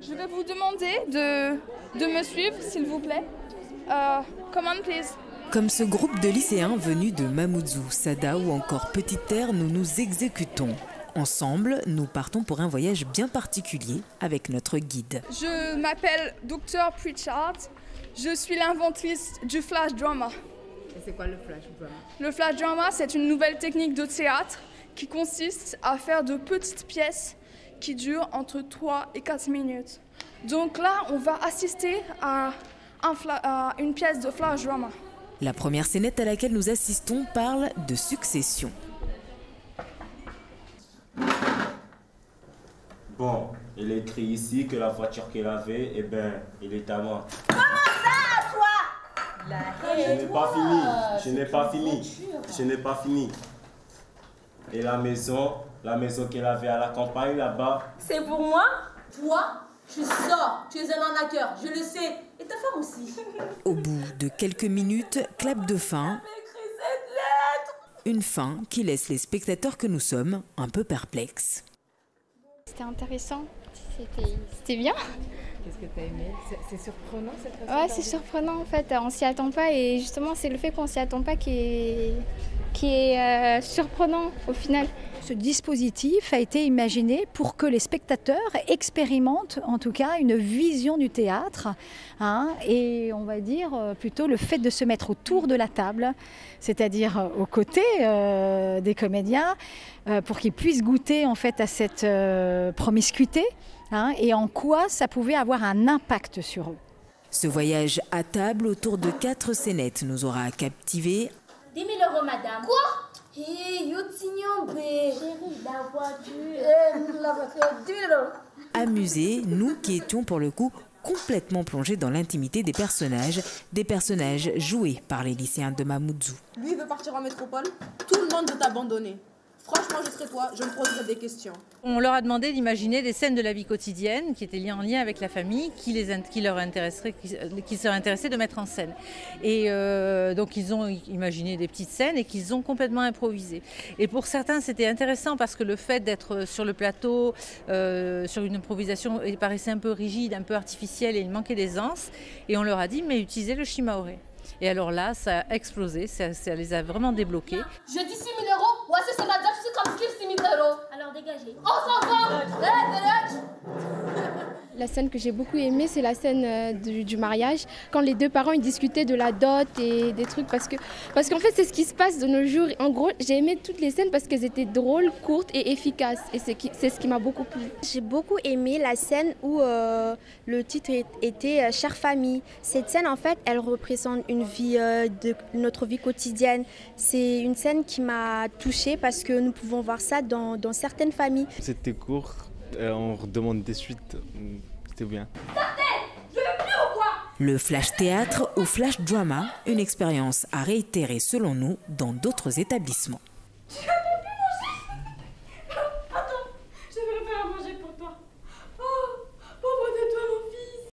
Je vais vous demander de me suivre, s'il vous plaît. Come on, please. Comme ce groupe de lycéens venus de Mamoudzou, Sada ou encore Petite Terre, nous nous exécutons. Ensemble, nous partons pour un voyage bien particulier avec notre guide. Je m'appelle Dr Pritchard. Je suis l'inventrice du flash drama. Et c'est quoi le flash drama? Le flash drama, c'est une nouvelle technique de théâtre qui consiste à faire de petites pièces qui durent entre 3 et 4 minutes. Donc là, on va assister à une pièce de flash drama. La première scénette à laquelle nous assistons parle de succession. Bon, il est écrit ici que la voiture qu'elle avait, il est à moi. Comment ça, toi? Je n'ai pas fini. Et la maison qu'elle avait à la campagne là-bas. C'est pour moi? Toi, tu sors, tu es un arnaqueur, je le sais. Et ta femme aussi. Au bout de quelques minutes, clap de fin. Une fin qui laisse les spectateurs que nous sommes un peu perplexes. C'était intéressant, c'était bien. Qu'est-ce que tu as aimé? C'est surprenant cette façon? Ouais, c'est surprenant en fait, on s'y attend pas et justement c'est le fait qu'on s'y attend pas qui est surprenant au final. Ce dispositif a été imaginé pour que les spectateurs expérimentent en tout cas une vision du théâtre et on va dire plutôt le fait de se mettre autour de la table, c'est-à-dire aux côtés des comédiens pour qu'ils puissent goûter en fait à cette promiscuité et en quoi ça pouvait avoir un impact sur eux. Ce voyage à table autour de 4 scénettes nous aura captivés. 10 000 €, madame. Quoi? Hé, chérie, la voiture. La voiture. Amusés, nous qui étions pour le coup complètement plongés dans l'intimité des personnages joués par les lycéens de Mamoudzou. Lui, il veut partir en métropole, tout le monde veut t'abandonner. Franchement, je serais toi, je me poserais des questions. On leur a demandé d'imaginer des scènes de la vie quotidienne qui étaient en lien avec la famille, qui seraient intéressés de mettre en scène. Et donc ils ont imaginé des petites scènes et qu'ils ont complètement improvisées. Et pour certains, c'était intéressant parce que le fait d'être sur le plateau, sur une improvisation, il paraissait un peu rigide, un peu artificiel et il manquait d'aisance. Et on leur a dit, mais utilisez le shimaoré. Et alors là, ça a explosé, ça les a vraiment débloqués. Je dis 6 000 €, voici ce matin, je suis comme qui 6 000 €. Alors dégagez. On s'en va. La scène que j'ai beaucoup aimée, c'est la scène du mariage, quand les deux parents ils discutaient de la dot et des trucs, parce qu'en fait c'est ce qui se passe de nos jours. En gros, j'ai aimé toutes les scènes parce qu'elles étaient drôles, courtes et efficaces, et c'est ce qui m'a beaucoup plu. J'ai beaucoup aimé la scène où le titre était Chère famille. Cette scène, en fait, elle représente une vie de notre vie quotidienne. C'est une scène qui m'a touchée parce que nous pouvons voir ça dans certaines familles. C'était court, on redemande des suites, c'était bien. Le flash théâtre ou flash drama, une expérience à réitérer selon nous dans d'autres établissements.